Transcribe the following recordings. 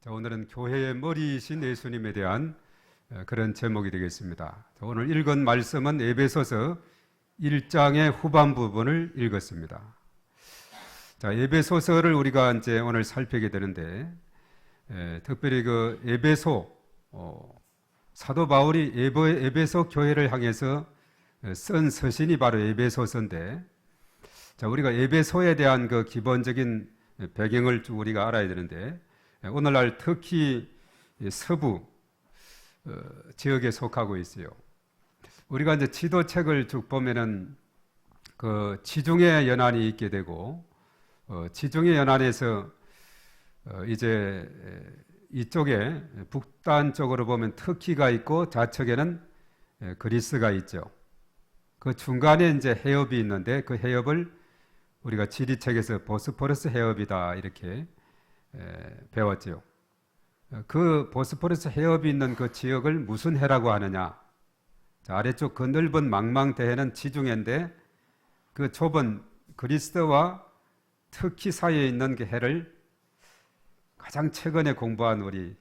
자, 오늘은 교회의 머리이신 예수님에 대한 그런 제목이 되겠습니다. 자, 오늘 읽은 말씀은 에베소서 1장의 후반 부분을 읽었습니다. 자, 에베소서를 우리가 이제 오늘 살피게 되는데, 특별히 그 에베소 사도 바울이 에베소 교회를 향해서 쓴 서신이 바로 에베소서인데, 자, 우리가 에베소에 대한 그 기본적인 배경을 쭉 우리가 알아야 되는데, 오늘날 특히 서부 지역에 속하고 있어요. 우리가 이제 지도책을 쭉 보면은 그 지중해 연안이 있게 되고, 지중해 연안에서 이제 이쪽에 북단 쪽으로 보면 터키가 있고 좌측에는 그리스가 있죠. 그 중간에 이제 해협이 있는데 그 해협을 우리가 지리책에서 보스포러스 해협이다 이렇게 배웠죠. 그 보스포러스 해협이 있는 그 지역을 무슨 해라고 하느냐? 자, 아래쪽 그 넓은 망망대해는 지중해인데 그 좁은 그리스와 터키 사이에 있는 그 해를 가장 최근에 공부한 우리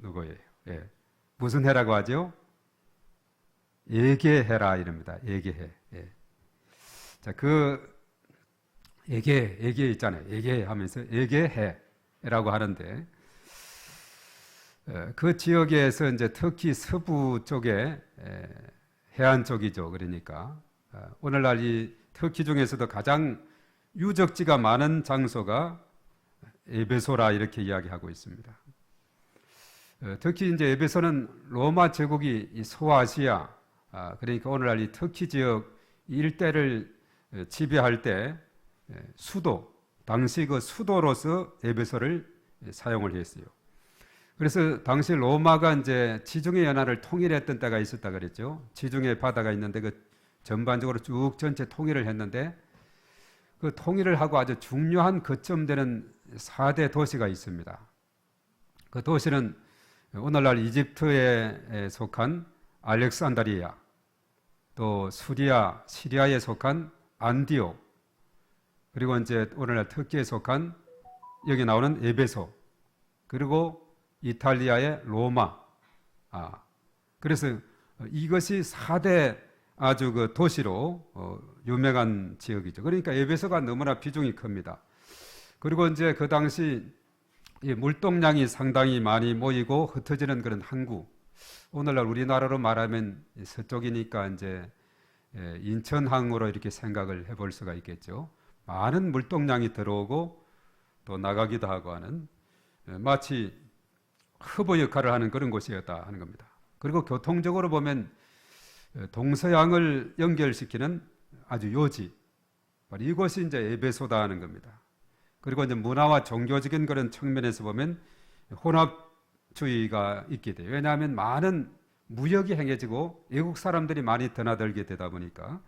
누구예요? 예. 무슨 해라고 하죠? 에게해라 이럽니다. 에게해. 예. 자, 그 에게 있잖아요. 에게 하면서 에게해라고 하는데 그 지역에서 이제 터키 서부 쪽에 해안 쪽이죠. 그러니까 오늘날 이 터키 중에서도 가장 유적지가 많은 장소가 에베소라 이렇게 이야기하고 있습니다. 특히 이제 에베소는 로마 제국이 이 소아시아, 그러니까 오늘날 이 터키 지역 일대를 지배할 때 수도, 당시 그 수도로서 에베소를 사용을 했어요. 그래서 당시 로마가 이제 지중해 연안을 통일했던 때가 있었다 그랬죠. 지중해 바다가 있는데 그 전반적으로 쭉 전체 통일을 했는데 그 통일을 하고 아주 중요한 거점되는 4대 도시가 있습니다. 그 도시는 오늘날 이집트에 속한 알렉산드리아, 또 시리아에 속한 안디옥, 그리고 이제 오늘날 터키에 속한 여기 나오는 에베소, 그리고 이탈리아의 로마. 그래서 이것이 4대 아주 그 도시로 유명한 지역이죠. 그러니까 에베소가 너무나 비중이 큽니다. 그리고 이제 그 당시 이 물동량이 상당히 많이 모이고 흩어지는 그런 항구. 오늘날 우리나라로 말하면 서쪽이니까 이제 인천항으로 이렇게 생각을 해볼 수가 있겠죠. 많은 물동량이 들어오고 또 나가기도 하고 하는 마치 허브 역할을 하는 그런 곳이었다 하는 겁니다. 그리고 교통적으로 보면 동서양을 연결시키는 아주 요지, 이것이 이제 에베소다 하는 겁니다. 그리고 이제 문화와 종교적인 그런 측면에서 보면 혼합주의가 있게 돼요. 왜냐하면 많은 무역이 행해지고 외국 사람들이 많이 드나들게 되다 보니까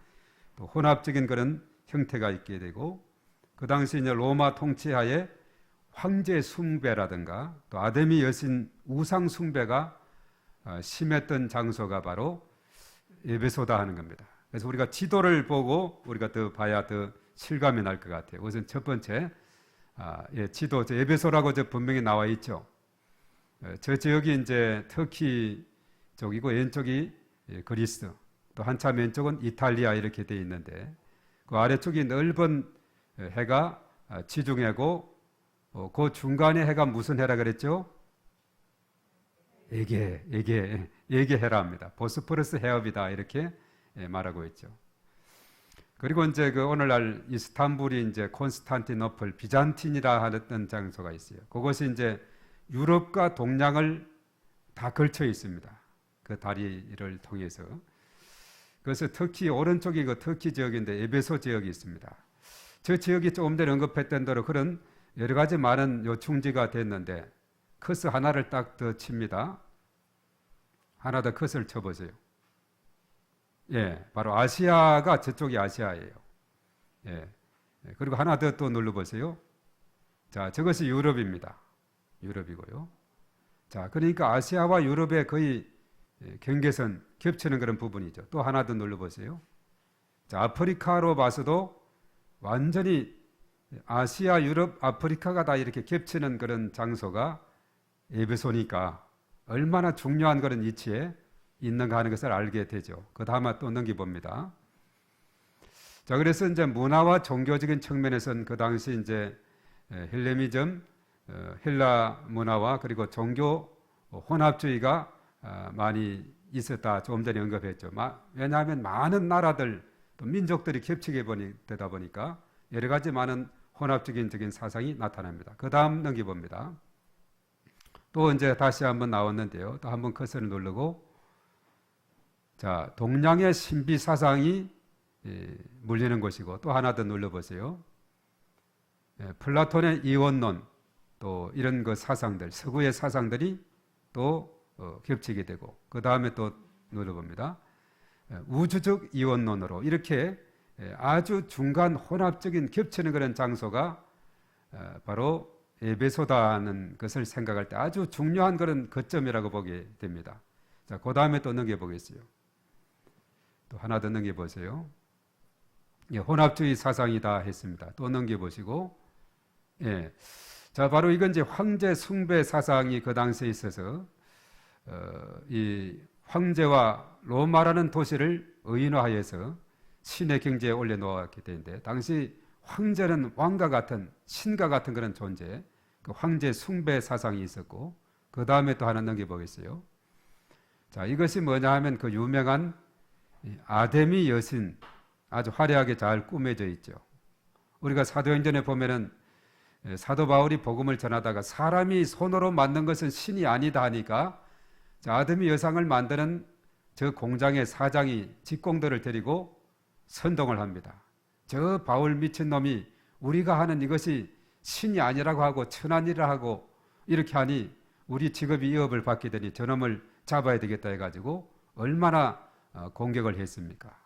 또 혼합적인 그런 형태가 있게 되고, 그 당시 이제 로마 통치하에 황제 숭배라든가 또 아데미 여신 우상 숭배가 심했던 장소가 바로 에베소다 하는 겁니다. 그래서 우리가 지도를 보고 우리가 더 봐야 더 실감이 날 것 같아요. 우선 첫 번째, 지도, 에베소라고 분명히 나와 있죠. 저 지역이 이제 터키 쪽이고 왼쪽이 그리스, 또 한참 왼쪽은 이탈리아 이렇게 되어 있는데 그 아래쪽이 넓은 해가 지중해고 그 중간에 해가 무슨 해라 그랬죠? 에게해라 합니다. 보스포러스 해협이다 이렇게 말하고 있죠. 그리고 이제 그 오늘날 이스탄불이 이제 콘스탄티노플 비잔틴이라 하던 장소가 있어요. 그것이 이제 유럽과 동양을 다 걸쳐 있습니다. 그 다리를 통해서. 그래서 터키 오른쪽이 그 터키 지역인데 에베소 지역이 있습니다. 저 지역이 조금 전에 언급했던 대로 그런 여러 가지 많은 요충지가 됐는데 커스 하나를 딱 더 칩니다. 하나 더 커스를 쳐보세요. 예, 바로 아시아가 저쪽이 아시아예요. 예, 그리고 하나 더 또 눌러보세요. 자, 저것이 유럽입니다. 유럽이고요. 자, 그러니까 아시아와 유럽의 거의 경계선 겹치는 그런 부분이죠. 또 하나 더 눌러보세요. 자, 아프리카로 봐서도 완전히 아시아, 유럽, 아프리카가 다 이렇게 겹치는 그런 장소가 에베소니까 얼마나 중요한 그런 위치에 있는가 하는 것을 알게 되죠. 그 다음에 또 넘겨봅니다. 자, 그래서 이제 문화와 종교적인 측면에서는 그 당시 이제 헬레니즘, 헬라 문화와 그리고 종교 혼합주의가 많이 있었다. 조금 전에 언급했죠. 왜냐하면 많은 나라들 또 민족들이 겹치게 되다 보니까 여러 가지 많은 혼합적인 사상이 나타납니다. 그 다음 넘겨봅니다. 또 이제 다시 한번 나왔는데요. 또 한번 커서를 누르고, 자, 동양의 신비 사상이 물리는 것이고, 또 하나 더 눌러보세요. 플라톤의 이원론, 또 이런 그 사상들, 서구의 사상들이 또 겹치게 되고, 그 다음에 또 눌러봅니다. 우주적 이원론으로 이렇게 아주 중간 혼합적인 겹치는 그런 장소가 바로 에베소다는 것을 생각할 때 아주 중요한 그런 거점이라고 보게 됩니다. 자, 그 다음에 또 넘겨보겠어요. 또 하나 더 넘겨보세요. 예, 혼합주의 사상이다 했습니다. 또 넘겨보시고, 예. 자, 바로 이건 이제 황제 숭배 사상이 그 당시에 있어서 이 황제와 로마라는 도시를 의인화해서 신의 경지에 올려놓았기 때문에 당시 황제는 왕과 같은 신과 같은 그런 존재, 그 황제 숭배 사상이 있었고, 그 다음에 또 하나 넘겨보겠어요. 자, 이것이 뭐냐 하면 그 유명한 아데미 여신, 아주 화려하게 잘 꾸며져 있죠. 우리가 사도행전에 보면은 사도 바울이 복음을 전하다가 사람이 손으로 만든 것은 신이 아니다 하니까 아데미 여상을 만드는 저 공장의 사장이 직공들을 데리고 선동을 합니다. 저 바울 미친놈이 우리가 하는 이것이 신이 아니라고 하고 천한이라 하고 이렇게 하니 우리 직업이 위협을 받게 되니 저놈을 잡아야 되겠다 해가지고 얼마나 공격을 했습니까?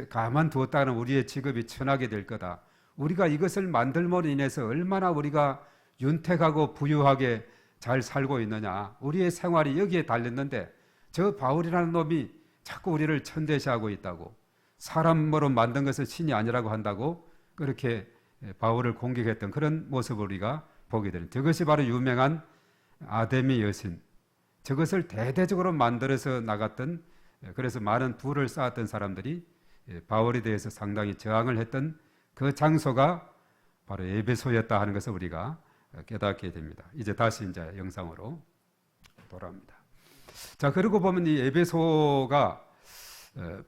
가만두었다가는 우리의 직업이 천하게 될 거다. 우리가 이것을 만들므로 인해서 얼마나 우리가 윤택하고 부유하게 잘 살고 있느냐. 우리의 생활이 여기에 달렸는데 저 바울이라는 놈이 자꾸 우리를 천대시하고 있다고. 사람으로 만든 것을 신이 아니라고 한다고 그렇게 바울을 공격했던 그런 모습을 우리가 보게 되는, 저것이 바로 유명한 아데미 여신, 저것을 대대적으로 만들어서 나갔던, 그래서 많은 부를 쌓았던 사람들이 바울에 대해서 상당히 저항을 했던 그 장소가 바로 에베소였다 하는 것을 우리가 깨닫게 됩니다. 이제 다시 이제 영상으로 돌아옵니다. 자, 그리고 보면 이 에베소가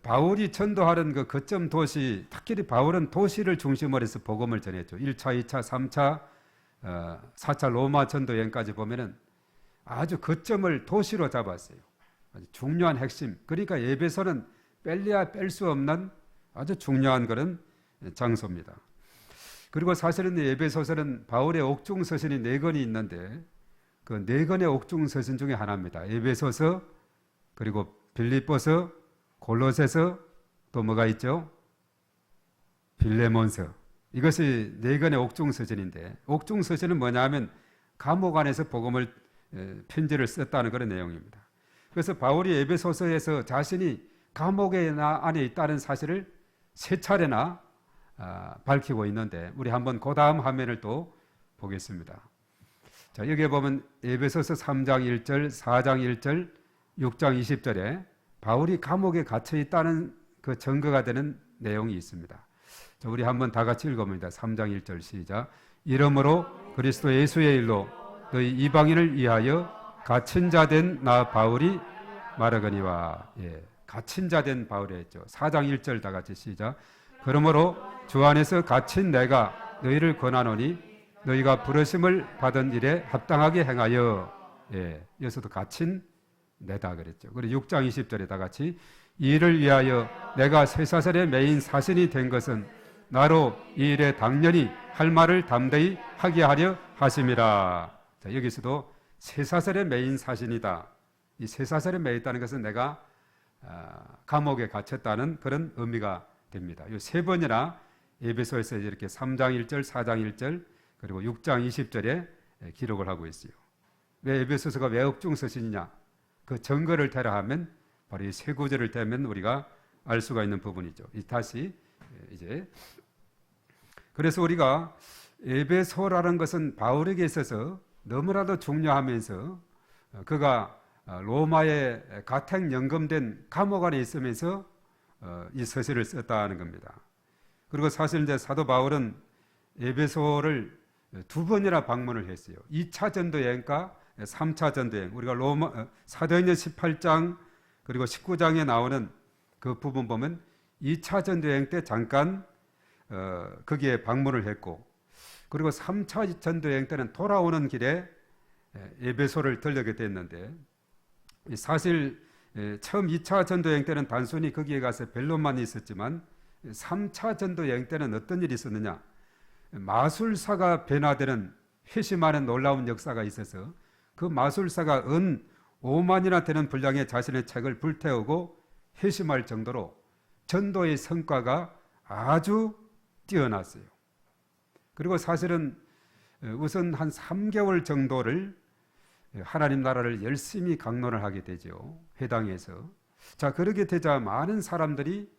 바울이 전도하는 그 거점 도시, 특히 바울은 도시를 중심으로 해서 복음을 전했죠. 1차, 2차, 3차, 4차 로마 전도 여행까지 보면은 아주 거점을 도시로 잡았어요. 아주 중요한 핵심. 그러니까 에베소는 뺄래야 뺄 수 없는 아주 중요한 그런 장소입니다. 그리고 사실은 에베소서는 바울의 옥중 서신이 4권이 있는데 그 4권의 옥중 서신 중에 하나입니다. 에베소서, 그리고 빌립보서, 골로새서, 또 뭐가 있죠? 빌레몬서. 이것이 4권의 옥중 서신인데, 옥중 서신은 뭐냐 하면 감옥 안에서 복음을 편지를 썼다는 그런 내용입니다. 그래서 바울이 에베소서에서 자신이 감옥에 안에 있다는 사실을 3차례나 밝히고 있는데, 우리 한번 그 다음 화면을 또 보겠습니다. 자, 여기에 보면 에베소서 3장 1절, 4장 1절, 6장 20절에 바울이 감옥에 갇혀 있다는 그 증거가 되는 내용이 있습니다. 자, 우리 한번 다 같이 읽어봅니다. 3장 1절 시작. 이러므로 그리스도 예수의 일로 너희 이방인을 위하여 갇힌 자 된 나 바울이 말하거니와. 예, 갇힌 자 된 바울이 했죠. 4장 1절 다 같이 시작. 그러므로 주 안에서 갇힌 내가 너희를 권하노니 너희가 부르심을 받은 일에 합당하게 행하여. 예, 여기서도 갇힌 내다 그랬죠. 그리고 6장 20절에 다 같이 이 일을 위하여 내가 쇠사슬에 매인 사신이 된 것은 나로 이 일에 당연히 할 말을 담대히 하게 하려 하심이라. 자, 여기서도 쇠사슬에 매인 사신이다. 이 쇠사슬에 매여 있다는 것은 내가 감옥에 갇혔다는 그런 의미가 됩니다. 이 3번이나 에베소에서 이렇게 3장 1절, 4장 1절, 그리고 6장 20절에 기록을 하고 있어요. 왜 에베소서가 왜 옥중 서신이냐? 그 증거를 대라 하면 바로 이 3구절을 대면 우리가 알 수가 있는 부분이죠. 다시 이제 그래서 우리가 에베소라는 것은 바울에게 있어서 너무나도 중요하면서 그가 로마에 가택 연금된 감옥 안에 있으면서 이 서신을 썼다는 겁니다. 그리고 사실 이제 사도 바울은 에베소를 2번이나 방문을 했어요. 2차 전도 여행과 3차 전도 여행. 우리가 사도행전 18장 그리고 19장에 나오는 그 부분 보면 2차 전도 여행 때 잠깐 거기에 방문을 했고, 그리고 3차 전도 여행 때는 돌아오는 길에 에베소를 들르게 됐는데, 사실 처음 2차 전도 여행 때는 단순히 거기에 가서 벨론만 있었지만 3차 전도 여행 때는 어떤 일이 있었느냐, 마술사가 변화되는 회심하는 놀라운 역사가 있어서 그 마술사가 은 5만이나 되는 분량의 자신의 책을 불태우고 회심할 정도로 전도의 성과가 아주 뛰어났어요. 그리고 사실은 우선 한 3개월 정도를 하나님 나라를 열심히 강론을 하게 되죠. 회당에서. 자, 그렇게 되자 많은 사람들이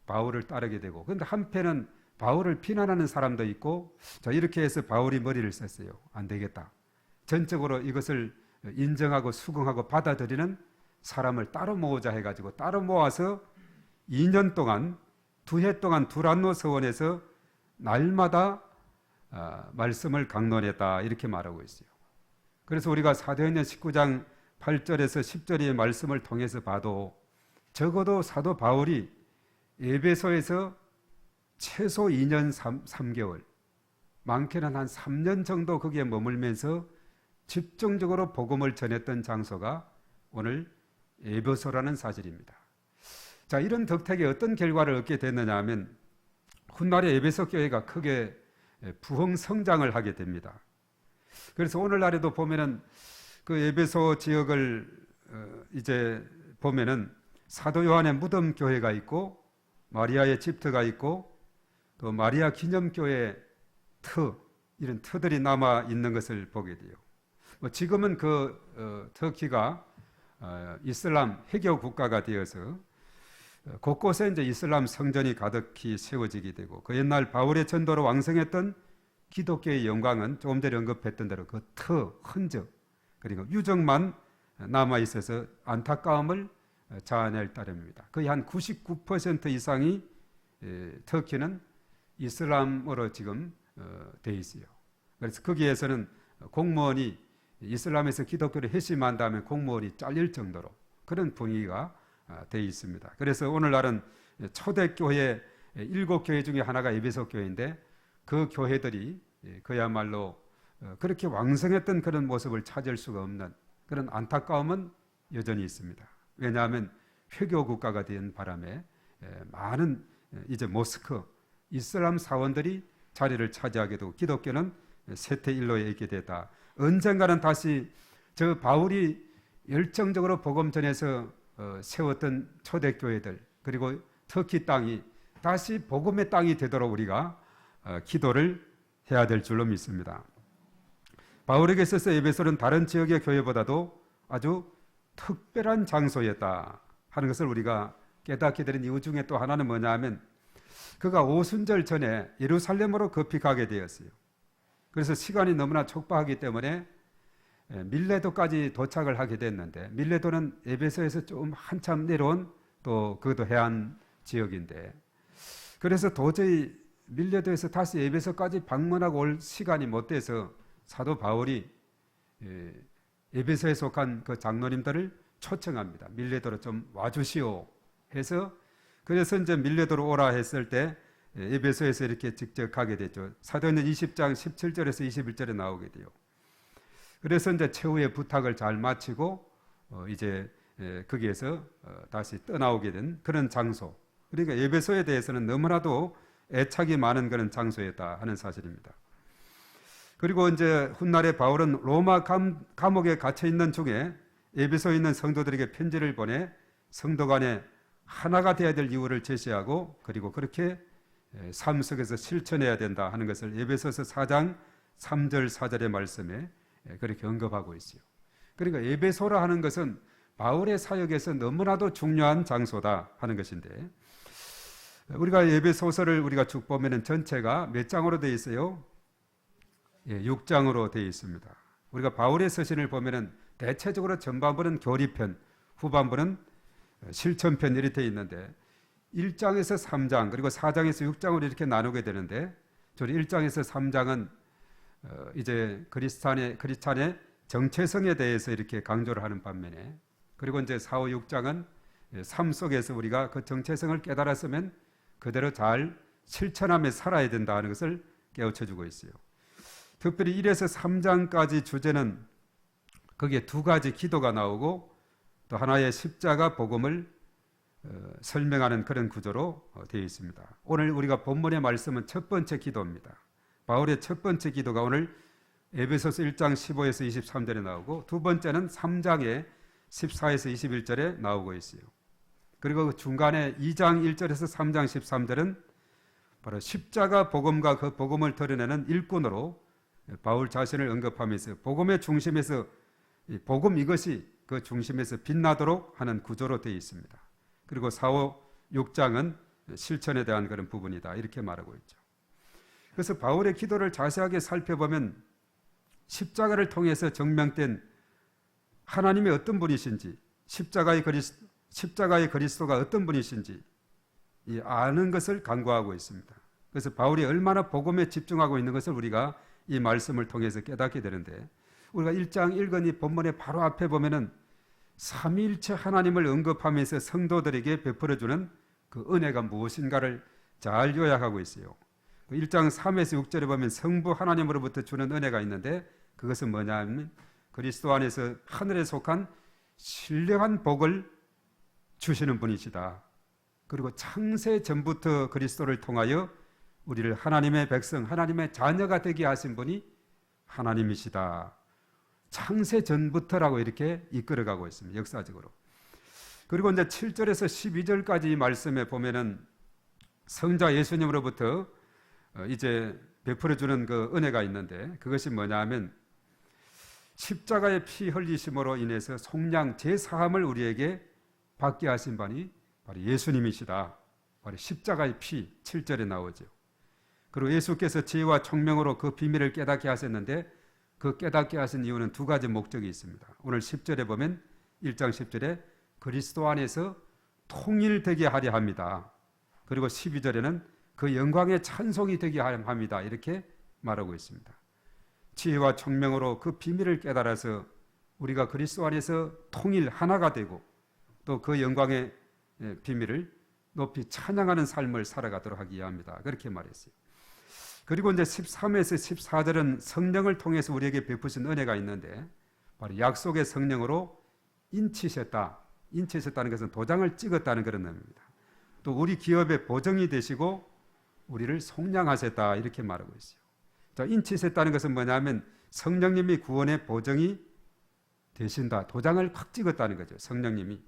바울을 따르게 되고, 그런데 한편은 바울을 비난하는 사람도 있고, 자, 이렇게 해서 바울이 머리를 썼어요. 안 되겠다. 전적으로 이것을 인정하고 수긍하고 받아들이는 사람을 따로 모으자 해가지고 따로 모아서 2년 동안 2해 동안 두란노 서원에서 날마다 말씀을 강론했다, 이렇게 말하고 있어요. 그래서 우리가 사도행전 19장 8절에서 10절의 말씀을 통해서 봐도 적어도 사도 바울이 에베소에서 최소 2년 3개월, 많게는 한 3년 정도 거기에 머물면서 집중적으로 복음을 전했던 장소가 오늘 에베소라는 사실입니다. 자, 이런 덕택에 어떤 결과를 얻게 됐느냐 하면 훗날에 에베소 교회가 크게 부흥 성장을 하게 됩니다. 그래서 오늘날에도 보면은 그 에베소 지역을 이제 보면은 사도 요한의 무덤 교회가 있고 마리아의 집터가 있고 또 마리아 기념교회 이런 터들이 남아 있는 것을 보게 돼요. 지금은 터키가 이슬람 해교 국가가 되어서 곳곳에 이제 이슬람 성전이 가득히 세워지게 되고, 그 옛날 바울의 전도로 왕성했던 기독교의 영광은 조금 전에 언급했던 대로 그 흔적 그리고 유적만 남아 있어서 안타까움을 자아낼 따름입니다. 거의 한 99% 이상이 터키는 이슬람으로 지금 돼 있어요. 그래서 거기에서는 공무원이 이슬람에서 기독교를 회심한 다음에 공무원이 잘릴 정도로 그런 분위기가 돼 있습니다. 그래서 오늘날은 초대교회 7교회 중에 하나가 에베소 교회인데 그 교회들이 그야말로 그렇게 왕성했던 그런 모습을 찾을 수가 없는 그런 안타까움은 여전히 있습니다. 왜냐하면 회교 국가가 된 바람에 많은 이제 모스크 이슬람 사원들이 자리를 차지하게 되고 기독교는 쇠퇴일로에 있게 됐다. 언젠가는 다시 저 바울이 열정적으로 복음 전해서 세웠던 초대교회들 그리고 터키 땅이 다시 복음의 땅이 되도록 우리가 기도를 해야 될 줄로 믿습니다. 바울에게 있어서 에베소는 다른 지역의 교회보다도 아주 특별한 장소였다 하는 것을 우리가 깨닫게 되는 이유 중에 또 하나는 뭐냐 하면 그가 오순절 전에 예루살렘으로 급히 가게 되었어요. 그래서 시간이 너무나 촉박하기 때문에 밀레도까지 도착을 하게 됐는데, 밀레도는 에베소에서 좀 한참 내려온 또 그것도 해안 지역인데, 그래서 도저히 밀레도에서 다시 에베소까지 방문하고 올 시간이 못 돼서 사도 바울이 에베소에 속한 그 장로님들을 초청합니다. 밀레도로 좀 와주시오 해서, 그래서 이제 밀레도로 오라 했을 때 에베소에서 이렇게 직접 가게 됐죠. 사도행전 20장 17절에서 21절에 나오게 돼요. 그래서 이제 최후의 부탁을 잘 마치고 이제 거기에서 다시 떠나오게 된 그런 장소. 그러니까 에베소에 대해서는 너무나도 애착이 많은 그런 장소였다 하는 사실입니다. 그리고 이제 훗날에 바울은 로마 감옥에 갇혀 있는 중에 에베소에 있는 성도들에게 편지를 보내 성도 간에 하나가 되어야 될 이유를 제시하고, 그리고 그렇게 삶 속에서 실천해야 된다 하는 것을 에베소서 4장 3절 4절의 말씀에 그렇게 언급하고 있어요. 그러니까 에베소라 하는 것은 바울의 사역에서 너무나도 중요한 장소다 하는 것인데, 우리가 에베소서를 우리가 쭉 보면은 전체가 몇 장으로 되어 있어요? 6장으로 되어 있습니다. 우리가 바울의 서신을 보면은 대체적으로 전반부는 교리편, 후반부는 실천편 이렇게 되어 있는데 1장에서 3장 그리고 4장에서 6장으로 이렇게 나누게 되는데 저는 1장에서 3장은 이제 그리스찬의 정체성에 대해서 이렇게 강조를 하는 반면에 그리고 이제 4, 5, 6장은 삶 속에서 우리가 그 정체성을 깨달았으면 그대로 잘 실천하며 살아야 된다는 것을 깨우쳐주고 있어요. 특별히 1에서 3장까지 주제는 거기에 두 가지 기도가 나오고 또 하나의 십자가 복음을 설명하는 그런 구조로 되어 있습니다. 오늘 우리가 본문의 말씀은 첫 번째 기도입니다. 바울의 첫 번째 기도가 오늘 에베소서 1장 15에서 23절에 나오고 두 번째는 3장의 14에서 21절에 나오고 있어요. 그리고 그 중간에 2장 1절에서 3장 13절은 바로 십자가 복음과 그 복음을 드러내는 일꾼으로 바울 자신을 언급하면서 복음의 중심에서 복음 이것이 그 중심에서 빛나도록 하는 구조로 되어 있습니다. 그리고 4, 5, 6장은 실천에 대한 그런 부분이다 이렇게 말하고 있죠. 그래서 바울의 기도를 자세하게 살펴보면 십자가를 통해서 증명된 하나님의 어떤 분이신지 십자가의 그리스도가 어떤 분이신지 아는 것을 간구하고 있습니다. 그래서 바울이 얼마나 복음에 집중하고 있는 것을 우리가 이 말씀을 통해서 깨닫게 되는데 우리가 1장 읽은 본문의 바로 앞에 보면은 삼위일체 하나님을 언급하면서 성도들에게 베풀어주는 그 은혜가 무엇인가를 잘 요약하고 있어요. 1장 3에서 6절에 보면 성부 하나님으로부터 주는 은혜가 있는데 그것은 뭐냐 하면 그리스도 안에서 하늘에 속한 신령한 복을 주시는 분이시다. 그리고 창세 전부터 그리스도를 통하여 우리를 하나님의 백성, 하나님의 자녀가 되게 하신 분이 하나님이시다. 창세 전부터라고 이렇게 이끌어가고 있습니다. 역사적으로. 그리고 이제 7절에서 12절까지 말씀에 보면은 성자 예수님으로부터 이제 베풀어주는 그 은혜가 있는데 그것이 뭐냐 하면 십자가의 피 흘리심으로 인해서 속량 제사함을 우리에게 받게 하신 분이 바로 예수님이시다. 바로 십자가의 피 7절에 나오죠. 그리고 예수께서 지혜와 총명으로 그 비밀을 깨닫게 하셨는데 그 깨닫게 하신 이유는 두 가지 목적이 있습니다. 오늘 10절에 보면 1장 10절에 그리스도 안에서 통일되게 하려 합니다. 그리고 12절에는 그 영광의 찬송이 되게 하려 합니다. 이렇게 말하고 있습니다. 지혜와 총명으로 그 비밀을 깨달아서 우리가 그리스도 안에서 통일 하나가 되고 또 그 영광의 비밀을 높이 찬양하는 삶을 살아가도록 하기 위함이다. 그렇게 말했어요. 그리고 이제 13에서 14절은 성령을 통해서 우리에게 베푸신 은혜가 있는데 바로 약속의 성령으로 인치셨다. 인치셨다는 것은 도장을 찍었다는 그런 의미입니다. 또 우리 기업의 보정이 되시고 우리를 속량하셨다 이렇게 말하고 있어요. 자, 인치셨다는 것은 뭐냐면 성령님이 구원의 보정이 되신다. 도장을 확 찍었다는 거죠. 성령님이.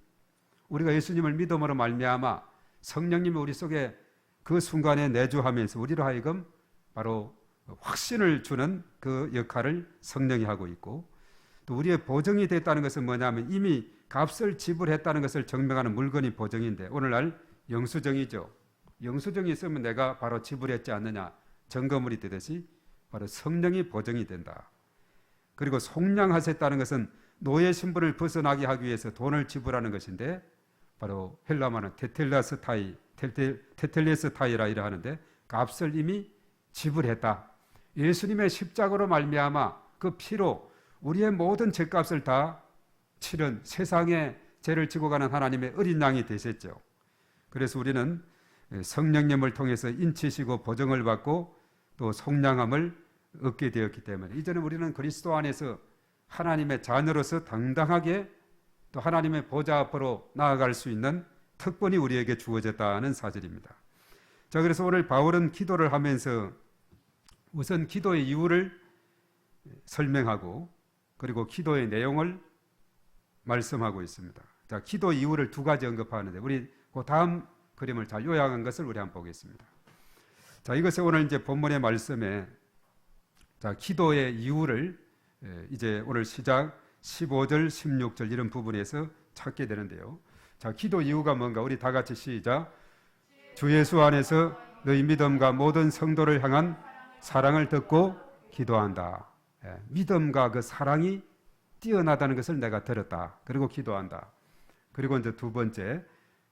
우리가 예수님을 믿음으로 말미암아 성령님이 우리 속에 그 순간에 내주하면서 우리로 하여금 바로 확신을 주는 그 역할을 성령이 하고 있고 또 우리의 보정이 됐다는 것은 뭐냐면 이미 값을 지불했다는 것을 증명하는 물건이 보정인데 오늘날 영수증이죠. 영수증이 있으면 내가 바로 지불했지 않느냐 증거물이 되듯이 바로 성령이 보정이 된다. 그리고 속량하셨다는 것은 노예 신분을 벗어나게 하기 위해서 돈을 지불하는 것인데 바로 헬라말은 테텔레스타이라 이라 하는데 값을 이미 지불했다. 예수님의 십자가로 말미암아 그 피로 우리의 모든 죄값을 다 치른 세상의 죄를 지고 가는 하나님의 어린 양이 되셨죠. 그래서 우리는 성령님을 통해서 인치시고 보정을 받고 또 속량함을 얻게 되었기 때문에 이제는 우리는 그리스도 안에서 하나님의 자녀로서 당당하게 또 하나님의 보좌 앞으로 나아갈 수 있는 특권이 우리에게 주어졌다는 사실입니다. 자, 그래서 오늘 바울은 기도를 하면서 우선 기도의 이유를 설명하고 그리고 기도의 내용을 말씀하고 있습니다. 자, 기도 이유를 두 가지 언급하는데 우리 그 다음 그림을 잘 요약한 것을 우리 한번 보겠습니다. 자, 이것은 오늘 이제 본문의 말씀에 자, 기도의 이유를 이제 오늘 시작 15절, 16절 이런 부분에서 찾게 되는데요. 자, 기도 이유가 뭔가 우리 다 같이 시작. 주 예수 안에서 너희 믿음과 모든 성도를 향한 사랑을 듣고 기도한다. 믿음과 그 사랑이 뛰어나다는 것을 내가 들었다. 그리고 기도한다. 그리고 이제 두 번째,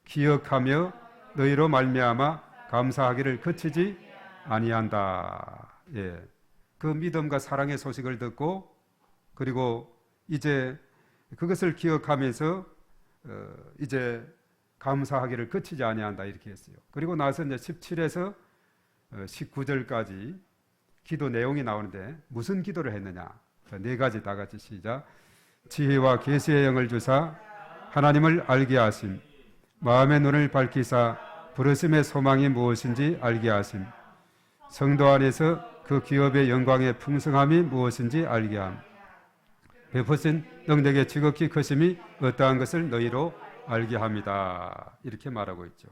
기억하며 너희로 말미암아 감사하기를 그치지 아니한다. 예. 그 믿음과 사랑의 소식을 듣고 그리고 이제 그것을 기억하면서 이제 감사하기를 그치지 아니한다 이렇게 했어요. 그리고 나서 이제 17에서 19절까지 기도 내용이 나오는데 무슨 기도를 했느냐? 네 가지 다 같이 시작. 지혜와 계시의 영을 주사 하나님을 알게 하심, 마음의 눈을 밝히사 부르심의 소망이 무엇인지 알게 하심, 성도 안에서 그 기업의 영광의 풍성함이 무엇인지 알게 함, 베푸신 능력의 지극히 크심이 어떠한 것을 너희로 알게 합니다. 이렇게 말하고 있죠.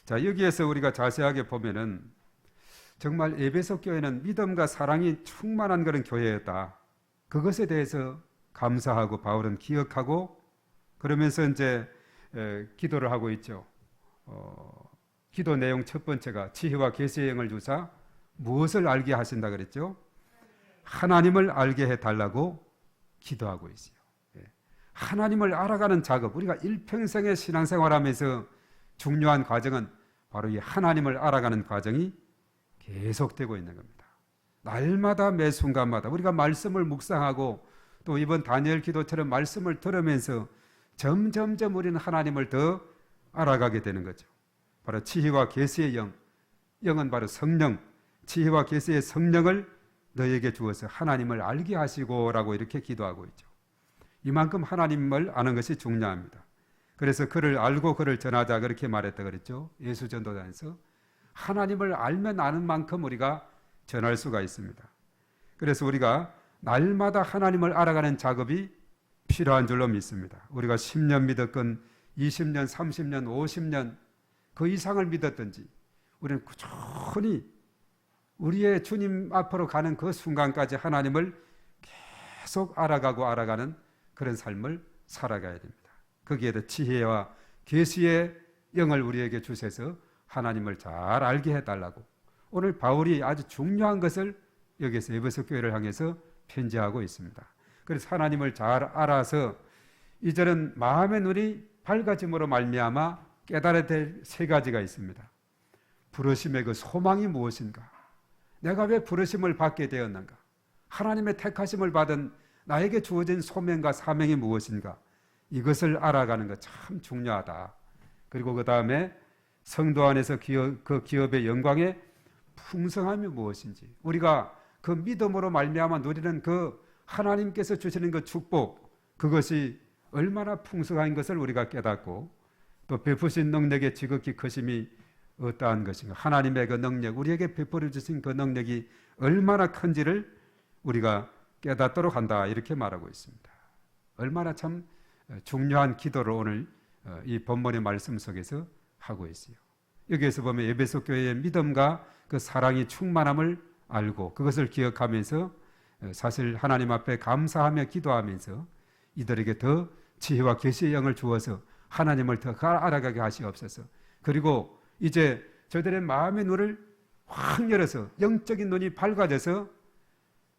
자, 여기에서 우리가 자세하게 보면은 정말 에베소 교회는 믿음과 사랑이 충만한 그런 교회였다. 그것에 대해서 감사하고 바울은 기억하고 그러면서 이제 기도를 하고 있죠. 기도 내용 첫 번째가 지혜와 계시의 영을 주사 무엇을 알게 하신다 그랬죠? 하나님을 알게 해달라고 기도하고 있어요. 하나님을 알아가는 작업, 우리가 일평생의 신앙생활하면서 중요한 과정은 바로 이 하나님을 알아가는 과정이 계속되고 있는 겁니다. 날마다 매 순간마다 우리가 말씀을 묵상하고 또 이번 다니엘 기도처럼 말씀을 들으면서 점점점 우리는 하나님을 더 알아가게 되는 거죠. 바로 지혜와 계시의 영, 영은 바로 성령, 지혜와 계시의 성령을 너에게 주어서 하나님을 알게 하시고라고 이렇게 기도하고 있죠. 이만큼 하나님을 아는 것이 중요합니다. 그래서 그를 알고 그를 전하자 그렇게 말했다 그랬죠. 예수 전도단에서 하나님을 알면 아는 만큼 우리가 전할 수가 있습니다. 그래서 우리가 날마다 하나님을 알아가는 작업이 필요한 줄로 믿습니다. 우리가 10년 믿었건 20년, 30년, 50년 그 이상을 믿었든지 우리는 꾸준히 우리의 주님 앞으로 가는 그 순간까지 하나님을 계속 알아가는 그런 삶을 살아가야 됩니다. 거기에 더 지혜와 계시의 영을 우리에게 주셔서 하나님을 잘 알게 해달라고 오늘 바울이 아주 중요한 것을 여기서 에베소 교회를 향해서 편지하고 있습니다. 그래서 하나님을 잘 알아서 이제는 마음의 눈이 밝아짐으로 말미암아 깨달아야 될 세 가지가 있습니다. 부르심의 그 소망이 무엇인가? 내가 왜 부르심을 받게 되었는가? 하나님의 택하심을 받은 나에게 주어진 소명과 사명이 무엇인가? 이것을 알아가는 것 참 중요하다. 그리고 그 다음에 성도 안에서 그 기업의 영광의 풍성함이 무엇인지 우리가 그 믿음으로 말미암아 누리는 그 하나님께서 주시는 그 축복 그것이 얼마나 풍성한 것을 우리가 깨닫고 또 베푸신 능력의 지극히 크심이 어떠한 것인가 하나님의 그 능력 우리에게 베풀어 주신 그 능력이 얼마나 큰지를 우리가 깨닫도록 한다 이렇게 말하고 있습니다. 얼마나 참 중요한 기도를 오늘 이 본문의 말씀 속에서 하고 있어요. 여기에서 보면 에베소 교회의 믿음과 그 사랑이 충만함을 알고 그것을 기억하면서 사실 하나님 앞에 감사하며 기도하면서 이들에게 더 지혜와 계시의 영을 주어서 하나님을 더 알아가게 하시옵소서. 그리고 이제 저들의 마음의 눈을 확 열어서 영적인 눈이 밝아져서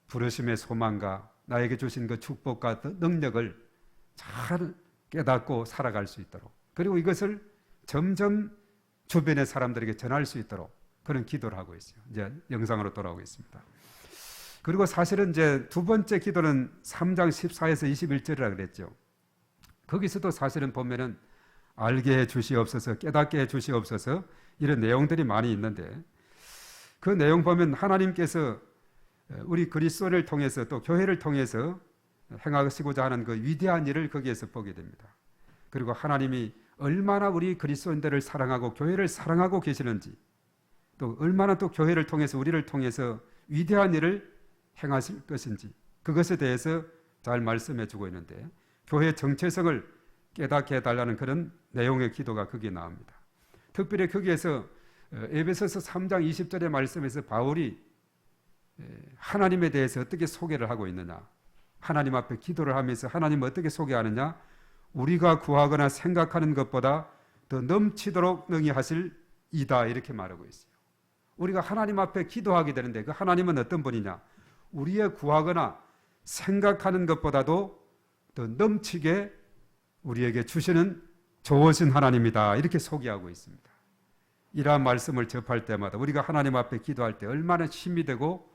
부르심의 소망과 나에게 주신 그 축복과 능력을 잘 깨닫고 살아갈 수 있도록 그리고 이것을 점점 주변의 사람들에게 전할 수 있도록 그런 기도를 하고 있어요. 이제 영상으로 돌아오겠습니다. 그리고 사실은 이제 두 번째 기도는 3장 14에서 21절이라 그랬죠. 거기서도 사실은 보면은 알게 해 주시옵소서, 깨닫게 해 주시옵소서 이런 내용들이 많이 있는데 그 내용 보면 하나님께서 우리 그리스도를 통해서 또 교회를 통해서 행하시고자 하는 그 위대한 일을 거기에서 보게 됩니다. 그리고 하나님이 얼마나 우리 그리스도인들을 사랑하고 교회를 사랑하고 계시는지 또 얼마나 또 교회를 통해서 우리를 통해서 위대한 일을 행하실 것인지 그것에 대해서 잘 말씀해 주고 있는데 교회의 정체성을 깨닫게 해달라는 그런 내용의 기도가 거기에 나옵니다. 특별히 거기에서 에베소서 3장 20절의 말씀에서 바울이 하나님에 대해서 어떻게 소개를 하고 있느냐 하나님 앞에 기도를 하면서 하나님을 어떻게 소개하느냐 우리가 구하거나 생각하는 것보다 더 넘치도록 능히 하실 이다 이렇게 말하고 있어요. 우리가 하나님 앞에 기도하게 되는데 그 하나님은 어떤 분이냐 우리의 구하거나 생각하는 것보다도 더 넘치게 우리에게 주시는 좋으신 하나님이다. 이렇게 소개하고 있습니다. 이러한 말씀을 접할 때마다 우리가 하나님 앞에 기도할 때 얼마나 힘이 되고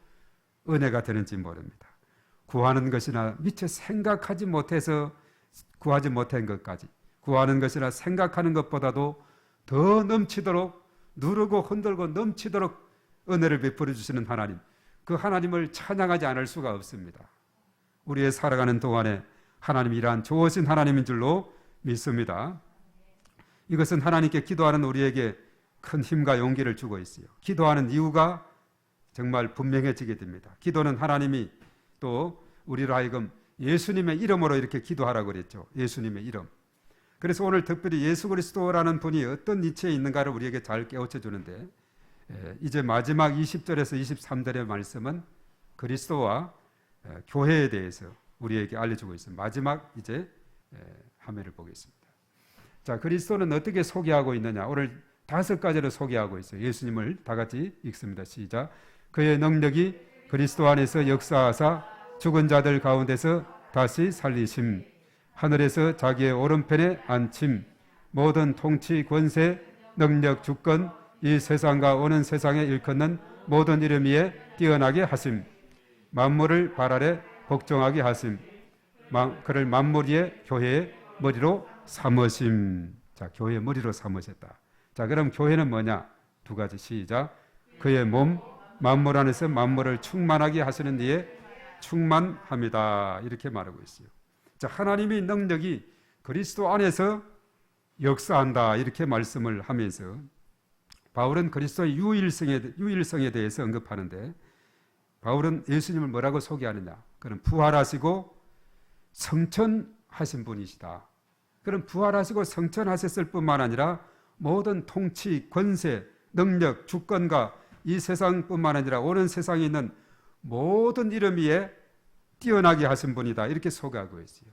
은혜가 되는지 모릅니다. 구하는 것이나 미처 생각하지 못해서 구하지 못한 것까지 구하는 것이나 생각하는 것보다도 더 넘치도록 누르고 흔들고 넘치도록 은혜를 베풀어 주시는 하나님, 그 하나님을 찬양하지 않을 수가 없습니다. 우리의 살아가는 동안에 하나님이 이러한 좋으신 하나님인 줄로 믿습니다. 이것은 하나님께 기도하는 우리에게 큰 힘과 용기를 주고 있어요. 기도하는 이유가 정말 분명해지게 됩니다. 기도는 하나님이 또 우리로 하여금 예수님의 이름으로 이렇게 기도하라고 그랬죠. 예수님의 이름. 그래서 오늘 특별히 예수 그리스도라는 분이 어떤 위치에 있는가를 우리에게 잘 깨우쳐 주는데, 이제 마지막 20절에서 23절의 말씀은 그리스도와 교회에 대해서 우리에게 알려주고 있습니다. 마지막 이제 화면을 보겠습니다. 자, 그리스도는 어떻게 소개하고 있느냐? 오늘 5가지로 소개하고 있어요. 예수님을 다 같이 읽습니다. 시작. 그의 능력이 그리스도 안에서 역사하사 죽은 자들 가운데서 다시 살리심, 하늘에서 자기의 오른편에 앉힘, 모든 통치, 권세, 능력, 주권, 이 세상과 오는 세상에 일컫는 모든 이름 위에 뛰어나게 하심, 만물을 발 아래 복종하게 하심, 그를 만물 위에 교회의 머리로 삼으심. 자, 교회의 머리로 삼으셨다. 자, 그럼 교회는 뭐냐? 2가지. 시작. 그의 몸, 만물 안에서 만물을 충만하게 하시는 이에 충만합니다. 이렇게 말하고 있어요. 자, 하나님의 능력이 그리스도 안에서 역사한다. 이렇게 말씀을 하면서 바울은 그리스도의 유일성에 대해서 언급하는데, 바울은 예수님을 뭐라고 소개하느냐? 그는 부활하시고 성천하신 분이시다. 그는 부활하시고 성천하셨을 뿐만 아니라 모든 통치, 권세, 능력, 주권과 이 세상뿐만 아니라 오는 세상에 있는 모든 이름 위에 뛰어나게 하신 분이다. 이렇게 소개하고 있어요.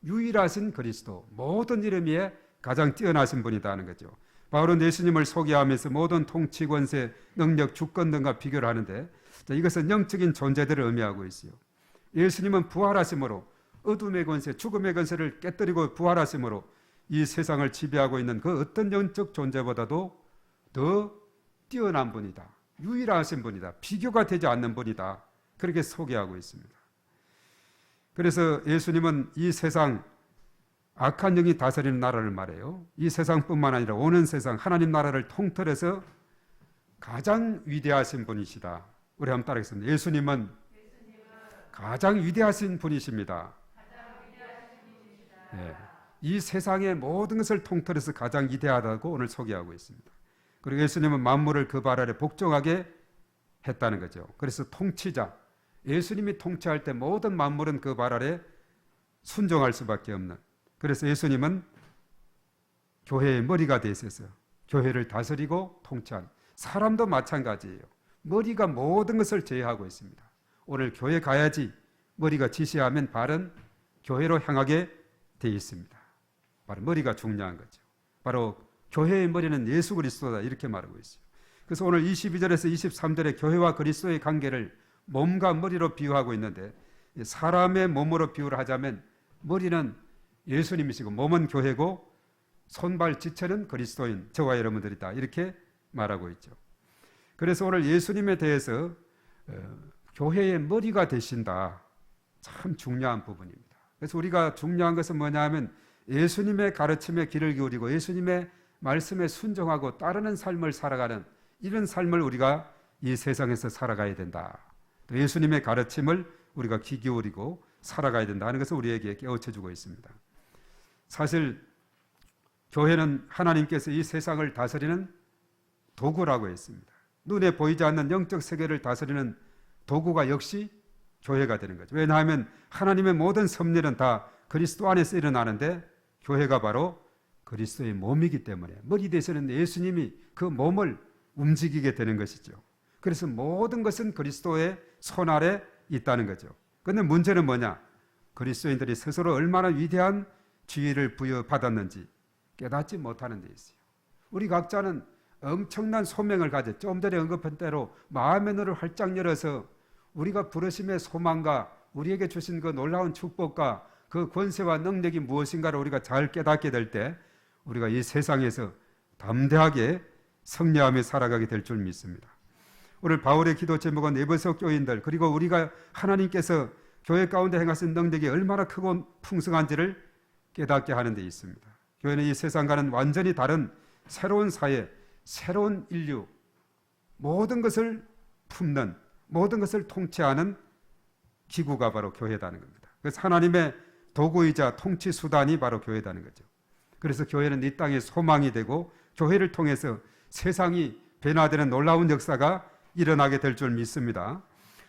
유일하신 그리스도, 모든 이름 위에 가장 뛰어나신 분이다 하는 거죠. 바울은 예수님을 소개하면서 모든 통치, 권세, 능력, 주권 등과 비교를 하는데, 이것은 영적인 존재들을 의미하고 있어요. 예수님은 부활하심으로 어둠의 권세, 죽음의 권세를 깨뜨리고 부활하심으로 이 세상을 지배하고 있는 그 어떤 영적 존재보다도 더 뛰어난 분이다. 유일하신 분이다. 비교가 되지 않는 분이다. 그렇게 소개하고 있습니다. 그래서 예수님은 이 세상 악한 영이 다스리는 나라를 말해요. 이 세상뿐만 아니라 오는 세상 하나님 나라를 통틀어서 가장 위대하신 분이시다. 우리 한번 따라하겠습니다. 예수님은 가장 위대하신 분이십니다. 네. 이 세상의 모든 것을 통틀어서 가장 위대하다고 오늘 소개하고 있습니다. 그리고 예수님은 만물을 그 발 아래 복종하게 했다는 거죠. 그래서 통치자, 예수님이 통치할 때 모든 만물은 그 발 아래 순종할 수밖에 없는, 그래서 예수님은 교회의 머리가 되셔서 교회를 다스리고 통치한, 사람도 마찬가지예요. 머리가 모든 것을 제어하고 있습니다. 오늘 교회 가야지 머리가 지시하면 발은 교회로 향하게 되어 있습니다. 바로 머리가 중요한 거죠. 바로 교회의 머리는 예수 그리스도다, 이렇게 말하고 있어요. 그래서 오늘 22절에서 23절에 교회와 그리스도의 관계를 몸과 머리로 비유하고 있는데, 사람의 몸으로 비유를 하자면 머리는 예수님이시고 몸은 교회고 손발 지체는 그리스도인 저와 여러분들이다, 이렇게 말하고 있죠. 그래서 오늘 예수님에 대해서 교회의 머리가 되신다, 참 중요한 부분입니다. 그래서 우리가 중요한 것은 뭐냐 하면 예수님의 가르침에 귀를 기울이고 예수님의 말씀에 순종하고 따르는 삶을 살아가는 이런 삶을 우리가 이 세상에서 살아가야 된다. 또 예수님의 가르침을 우리가 귀 기울이고 살아가야 된다 하는 것을 우리에게 깨우쳐주고 있습니다. 사실 교회는 하나님께서 이 세상을 다스리는 도구라고 했습니다. 눈에 보이지 않는 영적 세계를 다스리는 도구가 역시 교회가 되는 거죠. 왜냐하면 하나님의 모든 섭리는 다 그리스도 안에서 일어나는데, 교회가 바로 그리스도의 몸이기 때문에 머리 되시는 예수님이 그 몸을 움직이게 되는 것이죠. 그래서 모든 것은 그리스도의 손 아래 있다는 거죠. 그런데 문제는 뭐냐? 그리스도인들이 스스로 얼마나 위대한 지위를 부여받았는지 깨닫지 못하는 데 있어요. 우리 각자는 엄청난 소명을 가져 좀 전에 언급한 대로 마음의 눈을 활짝 열어서 우리가 부르심의 소망과 우리에게 주신 그 놀라운 축복과 그 권세와 능력이 무엇인가를 우리가 잘 깨닫게 될 때 우리가 이 세상에서 담대하게 승리하며 살아가게 될 줄 믿습니다. 오늘 바울의 기도 제목은 에베소 교인들 그리고 우리가 하나님께서 교회 가운데 행하신 능력이 얼마나 크고 풍성한지를 깨닫게 하는 데 있습니다. 교회는 이 세상과는 완전히 다른 새로운 사회, 새로운 인류, 모든 것을 품는, 모든 것을 통치하는 기구가 바로 교회다는 겁니다. 그래서 하나님의 도구이자 통치 수단이 바로 교회다는 거죠. 그래서 교회는 이 땅의 소망이 되고 교회를 통해서 세상이 변화되는 놀라운 역사가 일어나게 될 줄 믿습니다.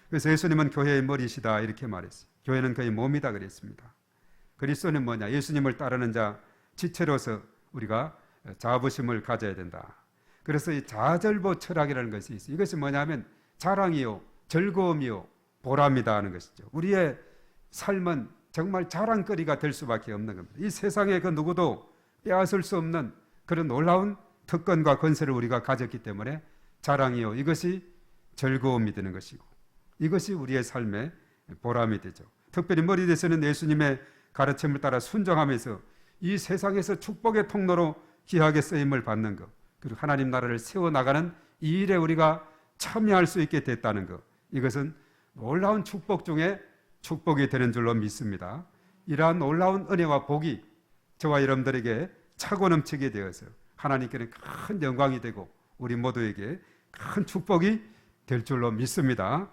그래서 예수님은 교회의 머리시다 이렇게 말했어요. 교회는 그의 몸이다 그랬습니다. 그리스도는 뭐냐? 예수님을 따르는 자 지체로서 우리가 자부심을 가져야 된다. 그래서 이 자절보 철학이라는 것이 있어요. 이것이 뭐냐면 자랑이요, 즐거움이요, 보람이다 하는 것이죠. 우리의 삶은 정말 자랑거리가 될 수밖에 없는 겁니다. 이 세상에 그 누구도 빼앗을 수 없는 그런 놀라운 특권과 권세를 우리가 가졌기 때문에 자랑이요, 이것이 즐거움이 되는 것이고 이것이 우리의 삶의 보람이 되죠. 특별히 머리 대신은 예수님의 가르침을 따라 순종하면서 이 세상에서 축복의 통로로 귀하게 쓰임을 받는 것, 그리고 하나님 나라를 세워나가는 이 일에 우리가 참여할 수 있게 됐다는 것, 이것은 놀라운 축복 중에 축복이 되는 줄로 믿습니다. 이러한 놀라운 은혜와 복이 저와 여러분들에게 차고 넘치게 되어서 하나님께는 큰 영광이 되고 우리 모두에게 큰 축복이 될 줄로 믿습니다.